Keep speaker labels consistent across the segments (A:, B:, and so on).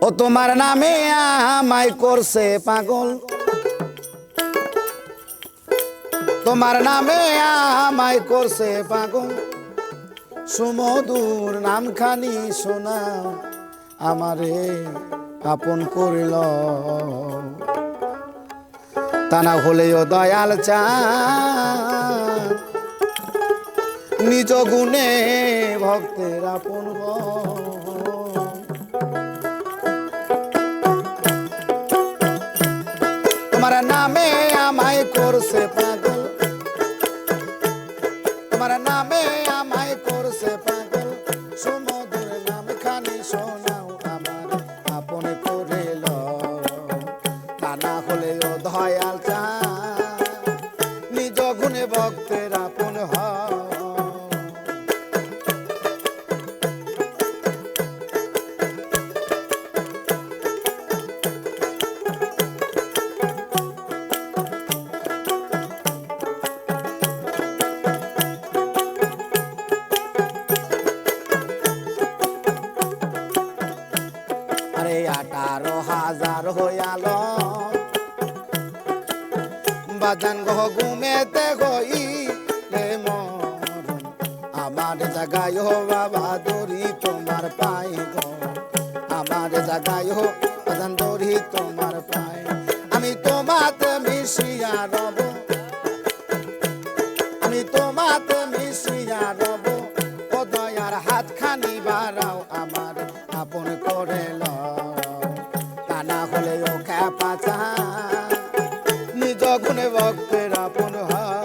A: ও তোমার নামে আমায় করছে পাগল, তোমার নামে আমায় করছে পাগল। সুমধুর নামখানি শোনাও, আমারে আপন করিল। তা না হলেও দয়াল চান, নিজ গুণে ভক্তের আপন তোমার নামে আমায় করছে পাগল, তোমার নামে আমায় করছে পাগল। সুমধুর নামখানি শোনাও, আমার আপন করিল। তা না হলেও দয়াল চান, নিজ গুণে ভক্তের আপন হয়। আরে 18,000 হইয়াল বাজান গো ঘুমেতে গইলে মরণ। আমার জাগায় হো বাবা দড়ি তোমার পাই গো, আমার জাগায় হো বাজান দড়ি তোমার পাই। আমি তোমাতে মিশিয়া রব, আমি তোমাতে মিশিয়া রব। ও দয়ার হাতখানি বাড়াও, আমার আপন করে লও। তা না হলে ও খেপা চা, নিজ গুণে ভক্তের আপন হয়।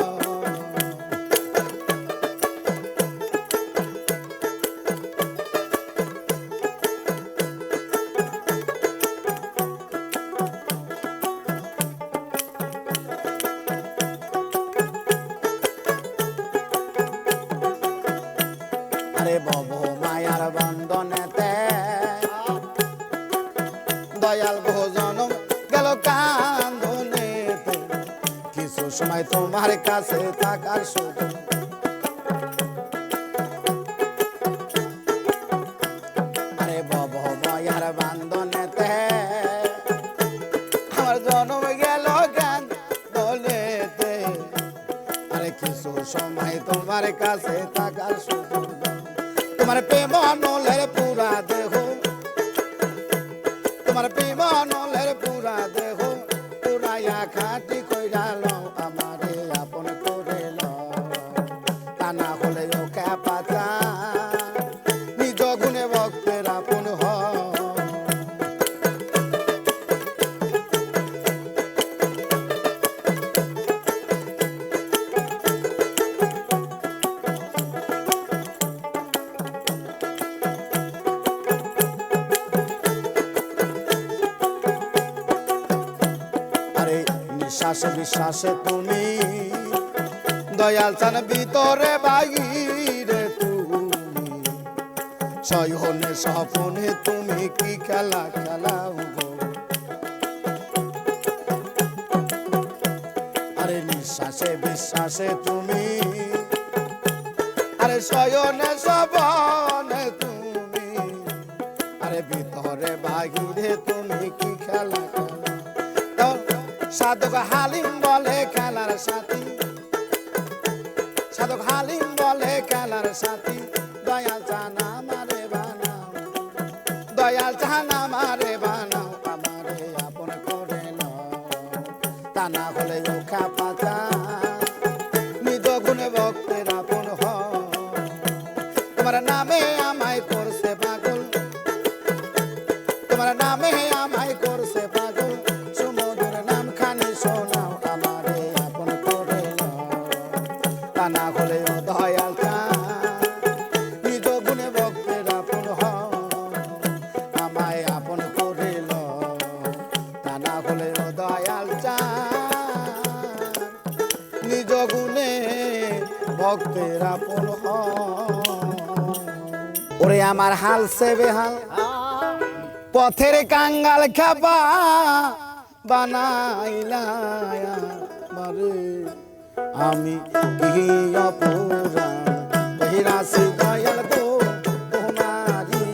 A: আরে বব মায়ার বন্ধনেতে দয়াল ভোজন গেল কান্দনেতে। কিছু সময় তোমার কাছে থাকার সুযোগ, আরে বব মায়ার বন্ধনেতে আমার জন্ম গেল কান্দনেতে। আরে কিছু সময় তোমার কাছে থাকার সুযোগ, তোমার প্রেম নলের পুরা দেহ, তোমার প্রেম নলের পুরা দেহ পুরাইয়া খাটি কইরা লও, আমারে আপন করে লও। তা না হলে ও খেপা চা, নিজ গুণে ভক্তের আপন হয়। আরে নিঃশ্বাসে বিশ্বাসে তুমি দয়াল চান, ভিতরে বাইরে তুমি সয়নে স্বপনে তুমি কি খেলা খেলাও গো। আরে নিঃশ্বাসে বিশ্বাসে তুমি, আরে সয়নে স্বপনে তুমি, আরে ভিতরে বাইরে তুমি কি খেলা খেলা। সাধক হালিম বলে খেলার সাথী, সাধক হালিম বলে খেলার সাথী। দয়াল চান আমারে বানাও, দয়াল চান আমারে বানাও, আমারে আপন করে লও। তা না হলে ও খেপা চা, নিজ গুণে ভক্তের আপন হয়। তোমার নামে আমায় করছে পাগল, তোমার নামে আমায় করছে পাগল। সুমধুর নামখানি শোনাও, আমারে আপন করে লও। তা না হলে ও দয়াল চান, নিজ গুণে ভক্তের আপন হয়। আমায় আপন করে লও, তা না হলে ও দয়াল চান, নিজ গুণে ভক্তের আপন হয়। ওরে আমার হাল সে বেহাল, পথের কাঙ্গাল খেপা বানাইলা মারে। আমি কি অপরাধ কহিরাছি দয়াল গো, তোমারি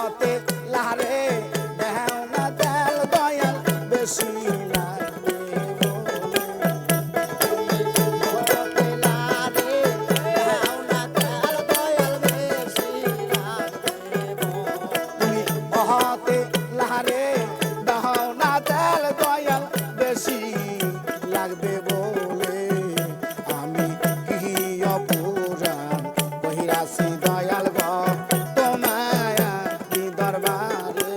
A: হতে লারে দেও না তেল দয়াল বেশি লাগবে তুমি হতে লারে দেও না তেল দয়াল বেশি লাগবে বলে আমি কি অপুরাণ কহিরাছি দয়াল গো তোমায় কি দরবারে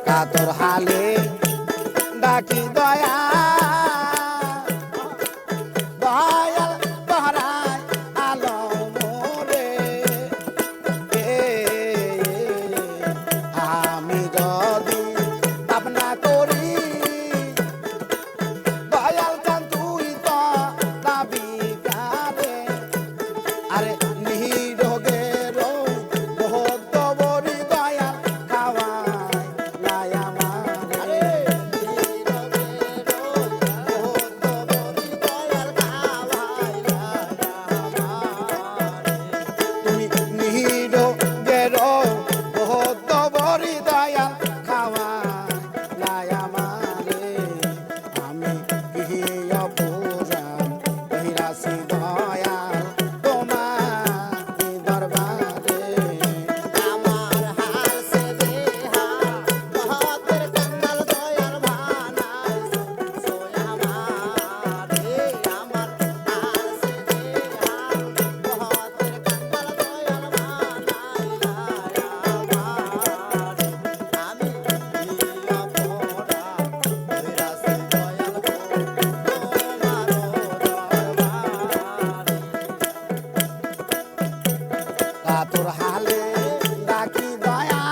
A: কাতর হালে ডাকি দয়া দয়াল তোহরায় আলো মোরে আমি যদি ভাবনা করি দয়াল চান তুই তো দাবি কারে আরে নিরোগের বহুত বড়ি দয়াল খাওয়ায় লাই আমারে তুমি নিরোগের বহুত বড়ি দয়াল খাওয়ায় লাই আমারে আমি কি অপুরাণ কহিরাছি দয়াল তোমার কি দরবারে কাতর হালে ডাকি দয়া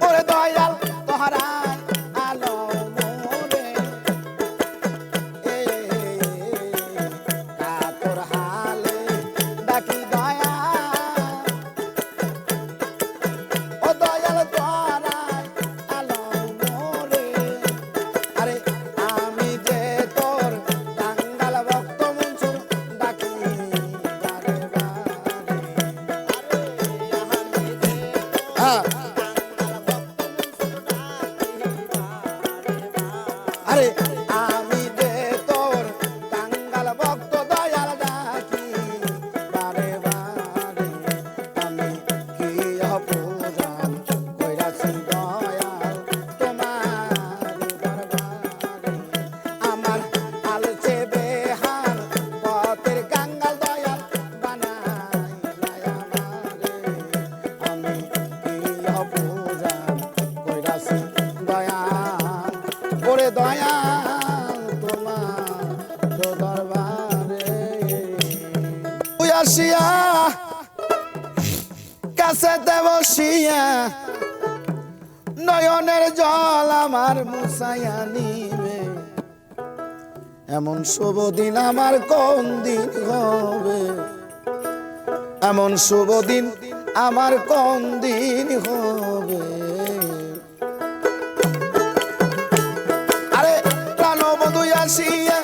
A: ওরে দয়াল তোহরায় আলো মোরে কাতর হালে ডাকি দয়া ও দয়াল তোহরায় আলো মোরে আরে আমি যে তোর টাঙ্গাল ভক্ত মনসুর ডাকি বারে বারে হ্যাঁ আরে আমি যে তোর টাঙ্গাল ভক্ত দয়াল ডাকি বারে বারে আমি কি অপুরাণ কইরাছি দয়াল তোমার দরবারে আমার আলছে বেহাল পথের কাঙ্গাল দয়াল বানাই লাই আমারে আমি কি অপুরাণ কইরাছি দয়াল ওরে দয়াল তোমার দরবারে তুই আসিয়া কাছেতে বসিয়া নয়নের জল আমার মুছাইয়া নিবে এমন শুভ দিন আমার কোন দিন হবে এমন শুভ দিন আমার কোন দিন হবে আরে প্রাণবধূ আসিয়া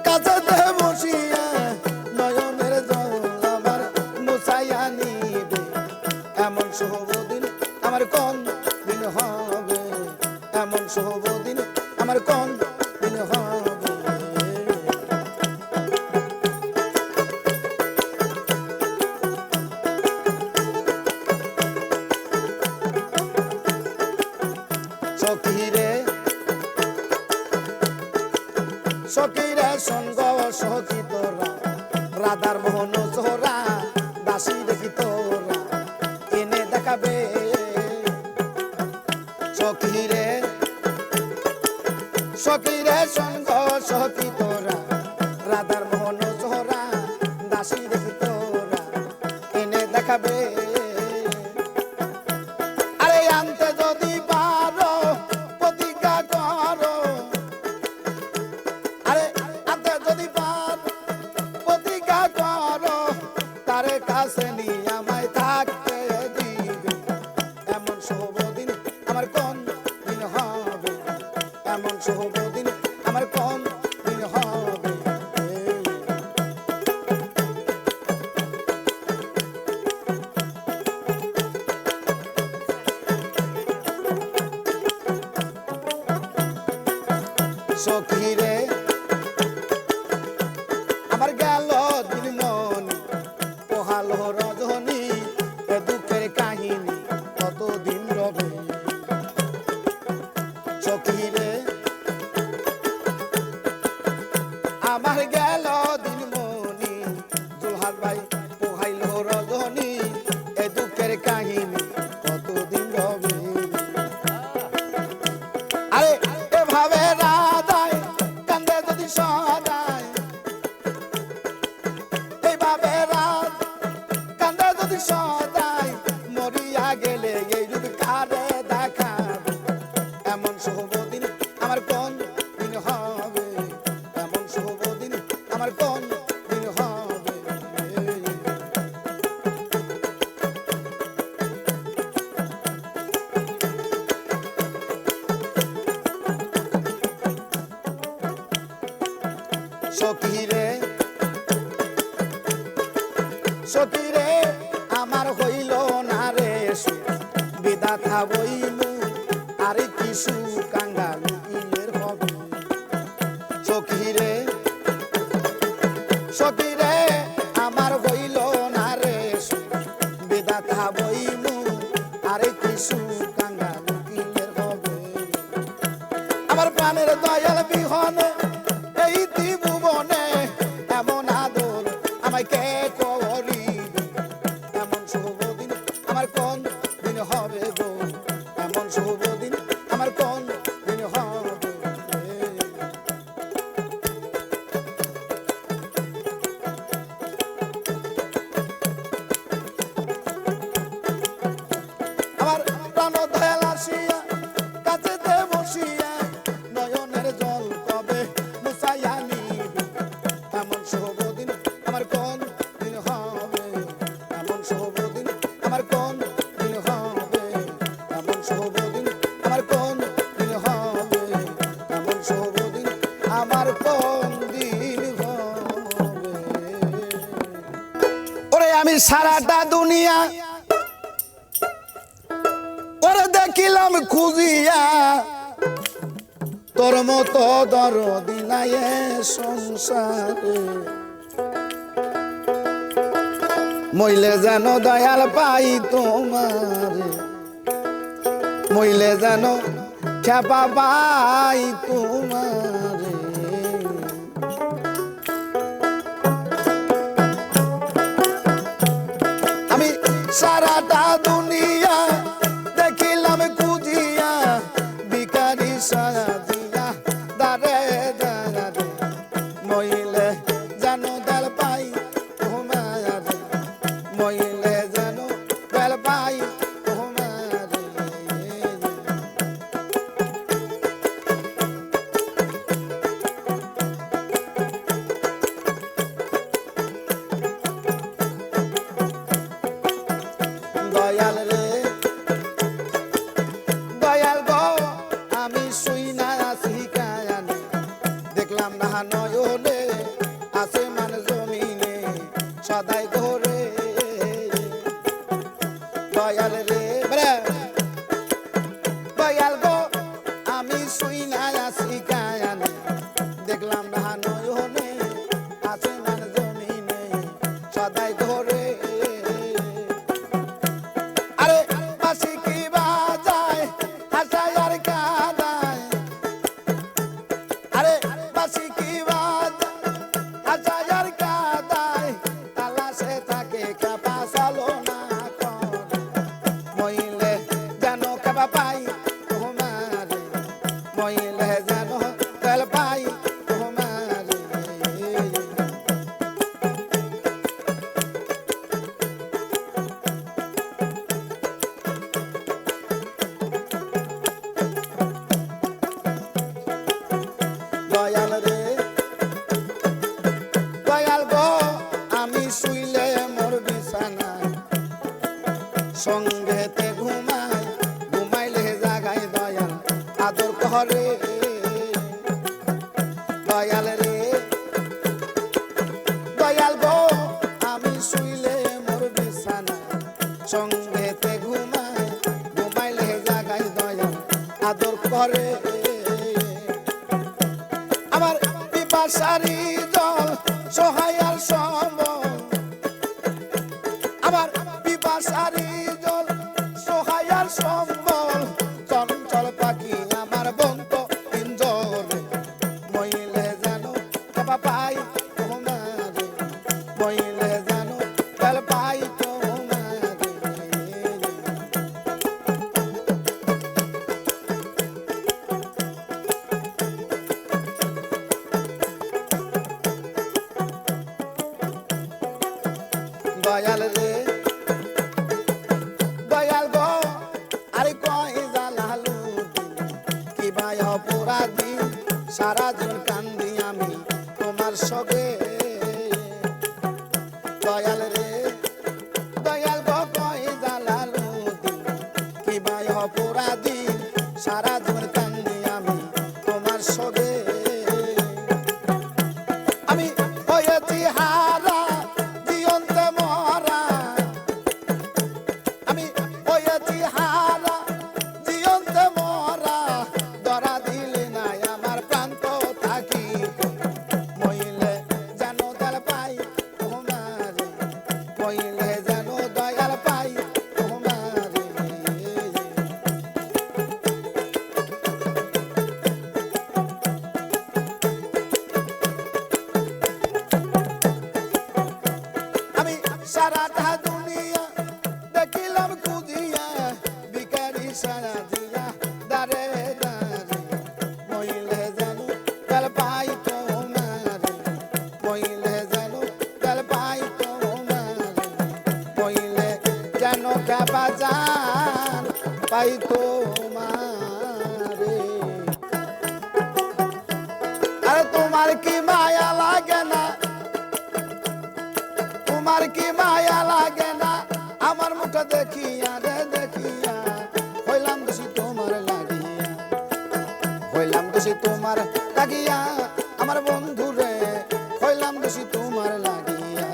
A: কাছেতে বসিয়া নয়নের জল আমার মুছাইয়া নিবে এমন শুভ দিন আমার কোন দিন হবে এমন শুভ দিন আমার কোন দিন হবে সখীরে সঙ্গ সখী তোরা রাধার মোহন সোহরা দাসী দেখি তোরা এনে দেখাবে সখীরে সখীরে সঙ্গ সখী তোরা রাধার মোহন সোহরা হাসি দেখি তোরা এনে দেখাবে আরে আনতে যদি পারো প্রতিজ্ঞা করো আরে আনতে যদি পারো প্রতিজ্ঞা করো তারে কাছে নিয়ে আমায় থাকতে দিবে এমন শুভ দিন আমার কোন দিন হবে এমন শুভ দিন আমার কোন দিন হবে সখী রে আমার গেল দিন মন পোহালো রজনী এ দুঃখের কাহিনী কতদিন রবে সখী রে আমার গেল দিন মনি জোহার ভাই পোহাইলো রজনী এ দুঃখের কাহিনী কতদিন রবে আরে এভাবে রাধায় কান্দে যদি সদায় এইভাবে রাত কান্দে যদি সদায় মরিয়া গেলে এই রূপ কারে দেখাবে এমন শুভ দিন আমার কোন দিন হবে এমন শুভ দিন আমার কোন দিন হবে সখী রে সখী রে আমার হইল না রে বিধাতা বইলু আরে কিছু কাঙ্গাল ইয়ের হবে সখী রে আমার হইল না রে বিধাতা বইলু আরে কিছু কাঙ্গাল ইয়ের হবে আমার প্রাণের দয়াল বিহনে এই ত্রিভুবনে এমন আদর আমায় কে করিবে এমন শুভ দিন আমার কোন দিন হবে গো এমন শুভ দিন আমার কোন দিন হবে আমার প্রাণ দয়াল আসিয়া কাছেতে বসিয়া নয়নের জল কবে মুছাইয়া নিবে এমন শুভ দিন আমার কোন দিন হবে এমন শুভ দিন আমার কোন দিন হবে এমন শুভ দিন আমার কোন দিন হবে এমন শুভ দিন আমার কোন দিন হবে ওরে আমি সারাটা দুনিয়া ওরে দেখিলাম খুঁজিয়া তোর মতো দরদি নাই এ সংসারে মইলে যেন দয়াল পাই তোমারে মইলে যেন খেপা পাই তোমারে আমি সারাটা দুনিয়া দেখিলাম খুঁজিয়া ভিখারি সাজিয়া দারে দারে মইলে যেন দয়াল পাই তোমারে মইলে যেন দয়াল পাই তোমারে দয়াল রে দয়াল গো আমি শুই না আছি কায়ানে দেখলাম না নয়নে আছে মান জমিনে সদাই ঘরে দয়াল রে দয়াল গো আমি শুই না আছি কায়ানে দেখলাম না নয়নে আছে মান জমিনে সদাই ঘরে আরে বাসি কি বাজায় হাসায় আর কাঁদায় আরে বাসি কি বাজায় হাসায় আর কাঁদায় তালাশে থাকে কাপা সালো না করে মইলে যেন কাপা পাই তোমারে মইলে যেন তেল পাই তোমারে সঙ্গেতে ঘুমায় ঘুমাইলে জাগাই দয়াল আদর করে দয়াল রে দয়াল গো আমি শুইলে মোর বিছানা সঙ্গেতে ঘুমায় ঘুমাইলে জাগাই দয়াল আদর করে আমার পিপাসারি জল সহায়ার সম্বল আমার পিপাসারি জল সহায়ার সম্বল চঞ্চল পাখি আমার বন্ত পিঞ্জরে মইলে জানো বাবা পাই তোমারে মইলে জানো কাল পাই তোমারে দয়াল রে দয়াল গো আরে কই জালালু কি ভাই অপরাধী সারা জীবন কান্দি আমি তোমার সগে দয়াল রে দয়াল গো কই জালালু কি ভাই অপরাধী সারা জীবন কান্দি আমি তোমার সগে আমি হয়েছি হারা জীবন্তে মরা আমি হয়েছি হারা জীবন্তে মরা ধরা দিলে নাই আমার প্রান্ত থাকি মইলে যেন দয়াল পাই তোমারে মইলে যেন দয়াল পাই তোমারে আমি সারাটা দুনিয়া দেখিলাম খুঁজিয়া ভিখারি সারা দিয়া দারে দারে মইলে জানো দয়াল পাই তোমারে মইলে জানো দয়াল পাই তোমারে মইলে যেন কাবা জান পাই তোমারে আরে তোমার কি মায়া লাগে না তোমার কি মায়া লাগে না আমার মুখে দেখিয়া রে দেখিয়া হইলাম দোষী তোমার লাগিয়া হইলাম দোষী তোমার লাগিয়া আমার বন্ধু রে হইলাম দোষী তোমার লাগিয়া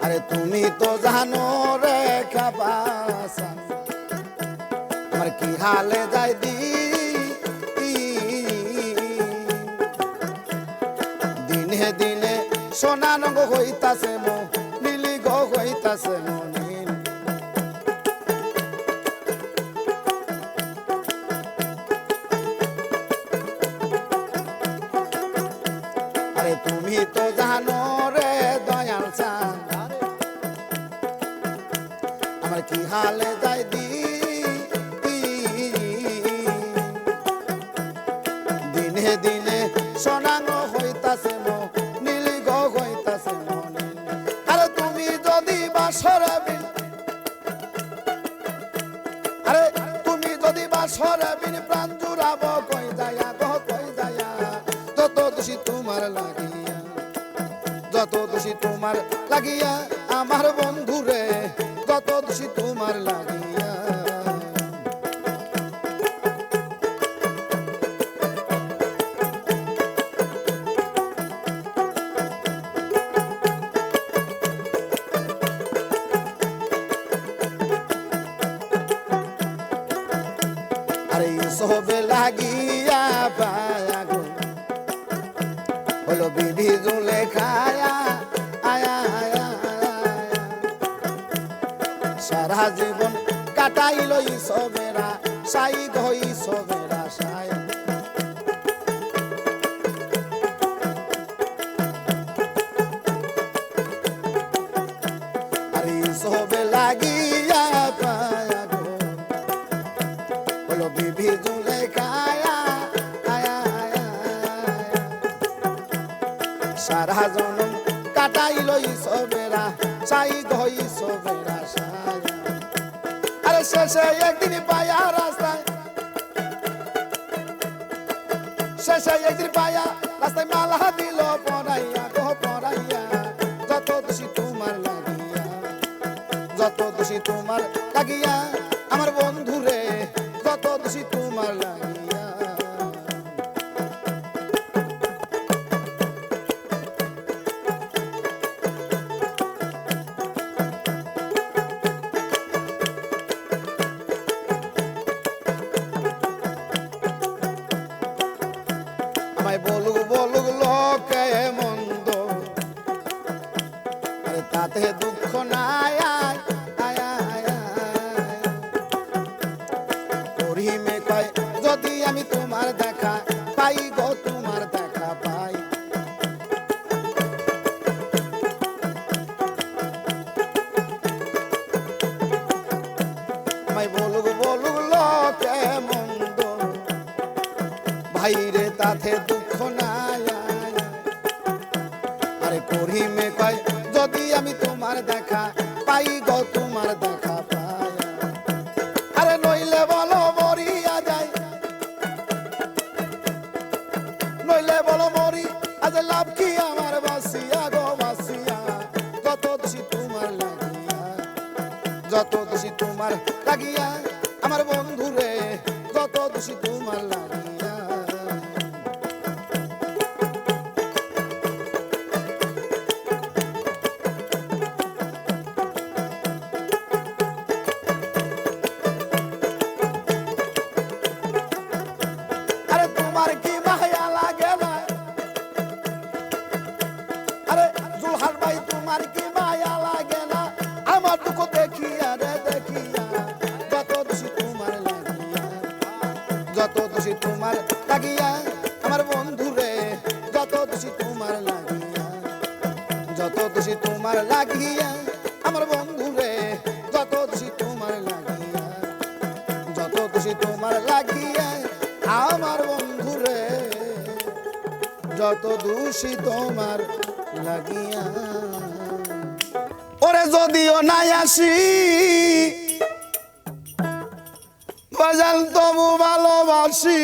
A: আরে তুমি তো জানো রে খাবাসা আমার কি হালে যাই দি দিনে দিনে সোনা রঙ হইতাছে মো নীলি গো হইতাছে মো নীল আরে তুমি তো জানো রে দয়াল চাঁদ আমার কি হালে যাই দি দিনে দিনে সোনাঙ্গ হইতাছে মো নীলি গো হইতাছে মো নীল আরে তুমি যদি বাসরে বিন আরে তুমি যদি বাসরে বিন প্রাণ জুড়াব কই যায়া গো কই যায়া যত দোষী তোমার লাগিয়া যত দোষী তোমার লাগিয়া আমার বন্ধু রে যত দোষী তোমার লাগিয়া আরে সবে লাগিয়া পায়া গো হলো বিধি জুলে খায়া আয়া আয়া সারা জীবন কাটাইল সবেরা সাই গই সবেরা সাই আরে সবে লাগিয়া পায়া গো হলো বিধি জুলে খায়া আয়া আয়া সারা জনম কাটাইল ইসবেরা চাই গই সবেরা সায়া আরে শেষে একদিন পায়া রাস্তায় শেষে একদিন পায়া রাস্তায় মালা দিল পড়াইয়া গো পড়াইয়া যত দোষী তোমার লাগিয়া যত দোষী তোমার লাগিয়া আমার বন্ধু রে যত দোষী তোমার লাগিয়া আমায় বলুক বলুক লোকে মন্দ আরে তাতে দুঃখ নাই করিমে কয় যদি আমি তোমার দেখা পাই গো তোমার দেখা পাই আমায় বলুক বলুক লোকে মন্দ ভাইরে তাতে দুঃখ নাই আরে করিমে কয় যদি আমি তোমার দেখা পাই গো তোমার দেখা পাই আরে নইলে বলো মরিয়া যাই নইলে বলো মরি আজ লাভ কি আমার বাসিয়া গো বাসিয়া যত দোষী তোমার লাগিয়া যত দোষী তোমার লাগিয়া আমার বন্ধু রে যত দোষী তোমার লাগিয়া আরে তোমার কি মায়া লাগে না আরে জুলহান ভাই তোমার কি মায়া লাগে না আমার দুঃখ দেখিয়া রে দেখিয়া যত দোষী তোমার লাগিয়া যত দোষী তোমার লাগিয়া আমার বন্ধু রে যত দোষী তোমার লাগিয়া যত দোষী তোমার লাগিয়া আমার বন্ধু রে যত দোষী তোমার লাগিয়া যত দোষী তোমার লাগিয়া আমার বন্ধু রে যত দোষী তোমার লাগিয়া ওরে যদিও নাই আসি বাজাল তবু ভালোবাসি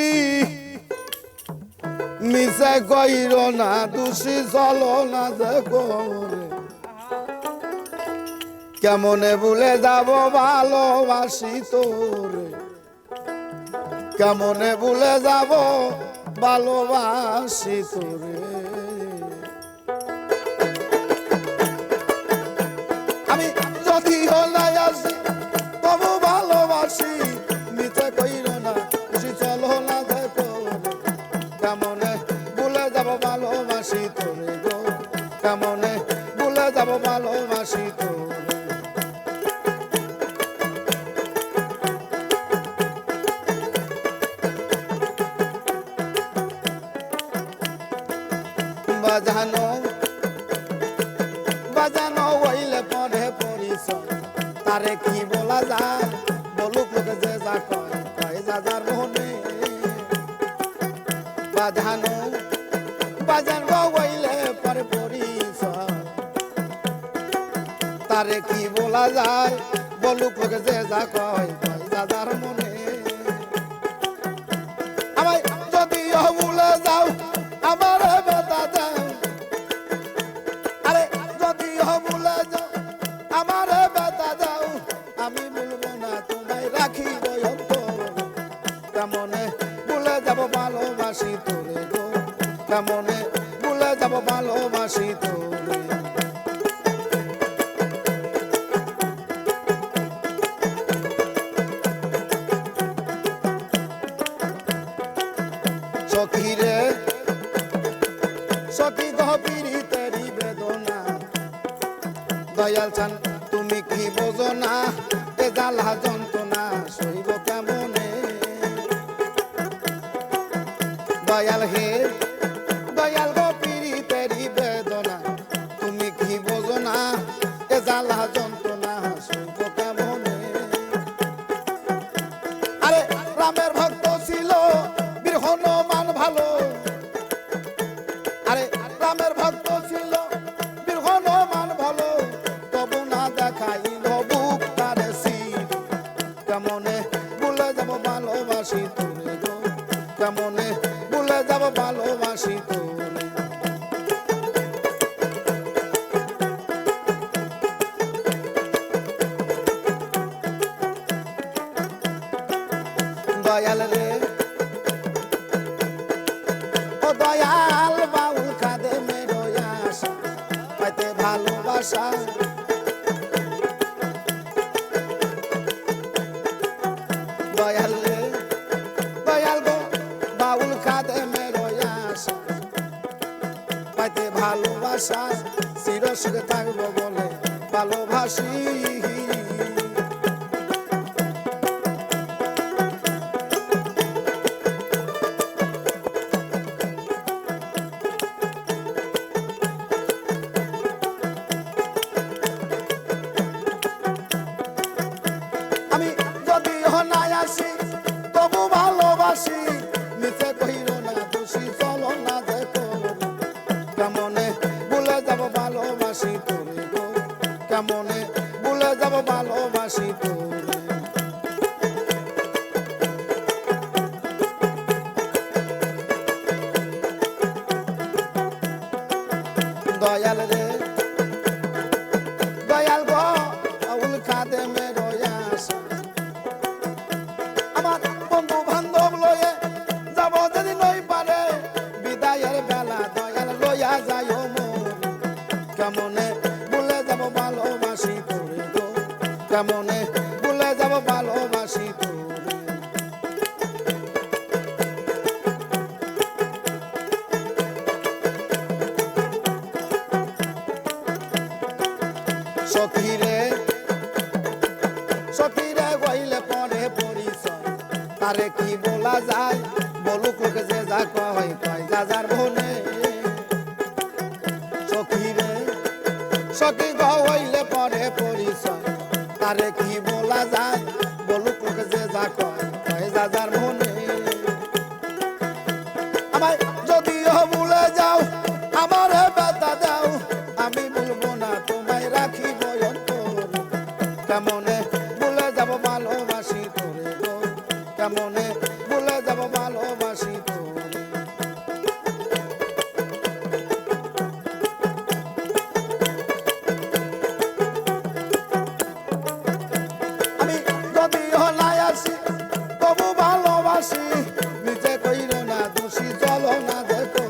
A: মিশে কইর না দোষী চলো না যে করে কেমনে ভুলে যাব ভালোবাসি তোরে কেমনে ভুলে যাব ভালোবাসি তোরে আমি যদি নাই আসি তবু ভালোবাসি মিছে কইর না খুশি চলো না দেখো কেমনে ভুলে যাব ভালোবাসি তোরে গো কেমনে ভুলে যাব ভালোবাসি তোরে বাজানো বাজানো হইলে পরে পরিচয় তারে কি বলা যায় বলুক লোকে যে যা কয় কয় যা যার মনে বাজানো বাজানো হইলে পরে পরিচয় তারে কি বলা যায় বলুক লোকে যে যা কয় কয় যা যার মনে আমায় যদিও ভুলে যাও আমার বেতা দাও আরে যদিও ভুলে যাও আমার বেতা দাও আমি বলবো না তোমায় রাখিব অন্তরে কেমনে ভুলে যাব ভালোবাসি তোরে গো কেমনে ভুলে যাব ভালোবাসি তোরে সখী রে সখী গভীরি তেরি বেদনা দয়াল চান তুমি কি বোঝো না এ জ্বালা যন্ত্রণা সইব কেমনে দয়াল হে দয়াল গভীরি তেরি বেদনা তুমি কি বোঝো না এ জ্বালা যন্ত্রণা সইব কেমনে আরে রামের ভক্ত ছিল বীর হনুমান ভালো আরে রামের ভক্ত ছিল বীর ভালোবাসা দয়াল রে দয়াল গো বাউল কাঁদে মেরো আশা পাইতে ভালোবাসা চির সুখে থাকবো বলে ভালোবাসি আমি যদিও নাই আসি তবু ভালোবাসি নিচে কহিল না দোষী চলো না দেখো কেমনে ভুলে যাব ভালোবাসি তোরে গো কেমনে ভুলে যাব ভালোবাসি তোরে দয়াল রে দয়াল গো আউল কাঁদে মেরো আশা আমার বন্ধু বান্ধব লয়ে যাব যদি নই পারে বিদায়ের বেলা দয়াল লইয়া যাইও মোর কেমনে ভুলে যাব ভালোবাসি তোরে গো কেমনে ভুলে যাব ভালোবাসি তোরে সখীরে সখীরে গইলে পরে পরিচয় তারে কি বলা যায় বলুক লোকে যে যা কয় কয় যা যার মনে সখীরে সখী গইলে পরে পরিচয় তারে কি বলা যায় বলুক লোকে যে যা কয় কয় যা যার মনে আমায় যদিও ভুলে যাও আমারে ব্যথা দাও আমি বলবো না তোমায় রাখিব অন্তর কেমনে ভুলে যাব ভালোবাসি তোরে গো কেমনে ভুলে যাব ভালোবাসি তোরে আমি যদিও নাই আসি তবু ভালোবাসি নিজে কইল না দোষী চলো না দেখো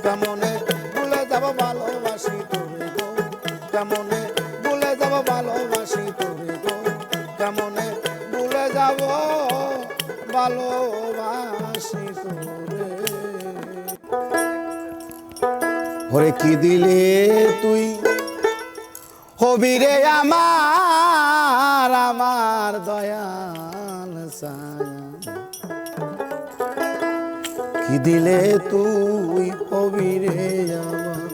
A: কেমনে ভুলে যাব ভালোবাসি তোরে গো কেমনে ভুলে যাব ভালোবাসি তোরে গো কেমনে ভুলে যাব ভালোবাসি তোরে ওরে কি দিলে তুই হবি রে আমার আমার দয়াল ছায়া কি দিলে তুই হবি রে আমার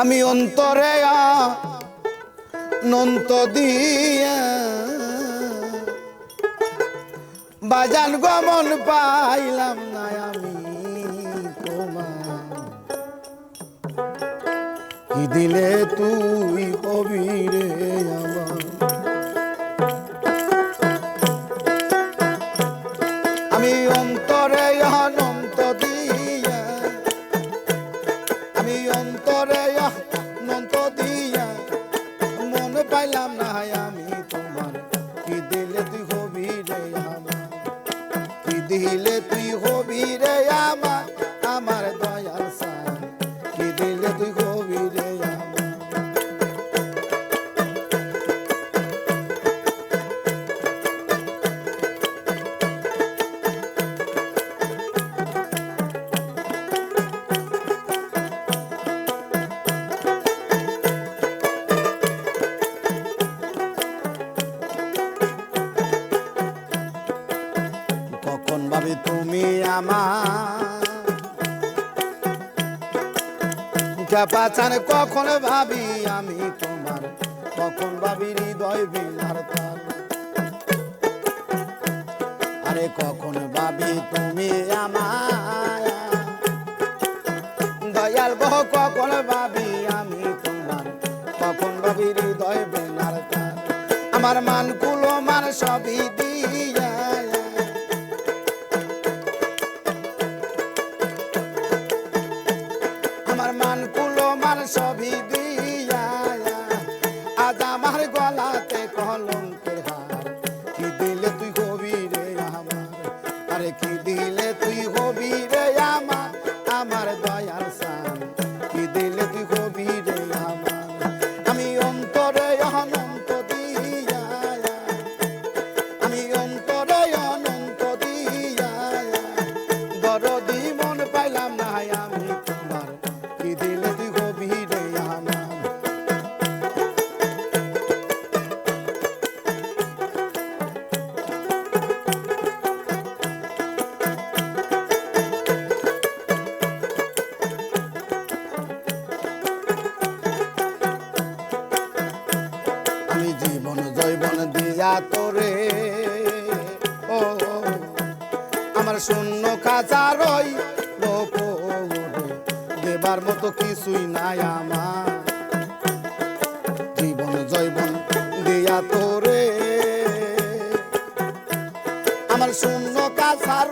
A: আমি অন্তরে নন্ত দিয়া বাজান গমন পাইলাম না আমি তোমার কি দিলে তুই হবি রে আমার আমি অন্তরে অনন্ত দিয়া আমি অন্তরে অনন্ত দিয়া মনে পাইলাম না আমি তোমার কি দিলে তুই হবি রে আমার কি দিলে তুই হবি রে আমার আমার দয়াল ছায়া কি দিলে তুই হবি রে আমার কখন ভাবি তুমি আমার পাচান কখন ভাবি আমি তোমার কখন ভাবি হৃদয় বিলার তার আরে কখন ভাবি তুমি আমার দয়াল গো কখন ভাবি আমি তোমার কখন ভাবি হৃদয় বিলার তার আমার মান কুলো মান সবই দিয়া আমার মান কুলো মান সবই দিয়া আজ আমার গলাতে কলঙ্কের হার কি দিলে তুই হবি রে আমার আরে কি দিলে তুই হবি রে আমার আমার দয়াল সান কি দিলে দিয়া তোরে ও আমার শূন্য কাচার ওই দেবার মতো কিছুই নাই আমার জীবন জৈবন দিয়া তোরে আমার শূন্য কাছার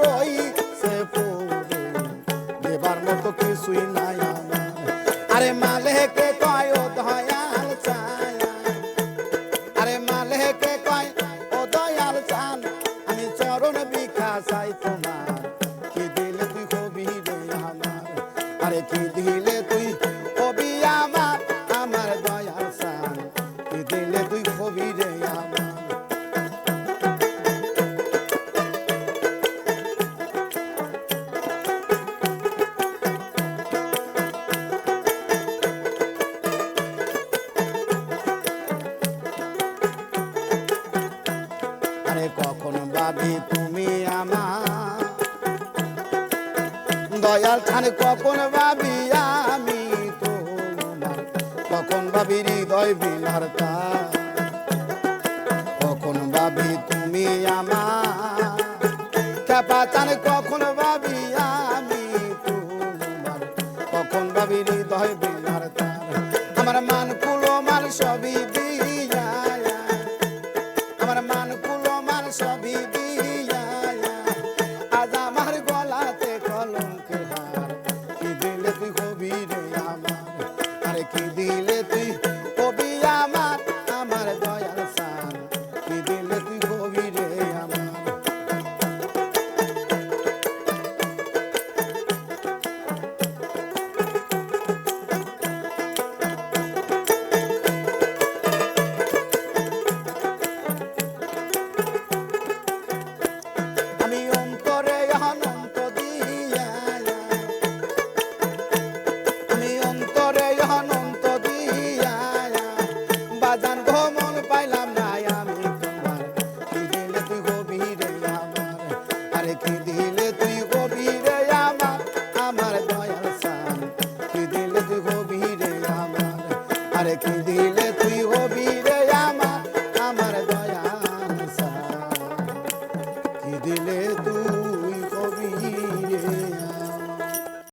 A: সে দেবার মতো কিছুই নাই আমার আরে মালেকে কয় ও দয়াল চায় আরে মালেকে কয় ও দয়াল চান আমি চরণ বিখা চাই তোমার কি দিলে তুই হবি রে আমার আরে কি দিলে তুই হবি আমার আমার দয়াল চান কি দিলে তুই হবি রে আমার আরে কখন ভাবি তুমি আমার দয়াল ছান কখন ভাবি আমি তোমার কখন ভাবি হৃদয় বিলারতা কখন ভাবি তুমি আমার খেপা চান কখন ভাবি আমি তোমার কখন ভাবি হৃদয় বিলারতা আমার মান কুলো মান সবই দিয়া আমার মান কুলো মান সবই দিয়া আজ আমার গলাতে কলঙ্কের হার কি দিলে তুই হবি রে আমার আরে কি দিলে তুই হবি আমার আমার দয়াল চান কি দিলে তুই হবি রে আমার আমি অন্তরে অনন্ত দিয়া আমি অন্তরে অনন্ত দিয়া বাজান ভ্রমণ পাইলাম না আমি তোমার কি দিলে তুই হবি রে আমার আরে কি দিলে তুই হবি রে আমার আমার দয়াল চান কি দিলে তুই হবি রে আমার আরে কি দিলে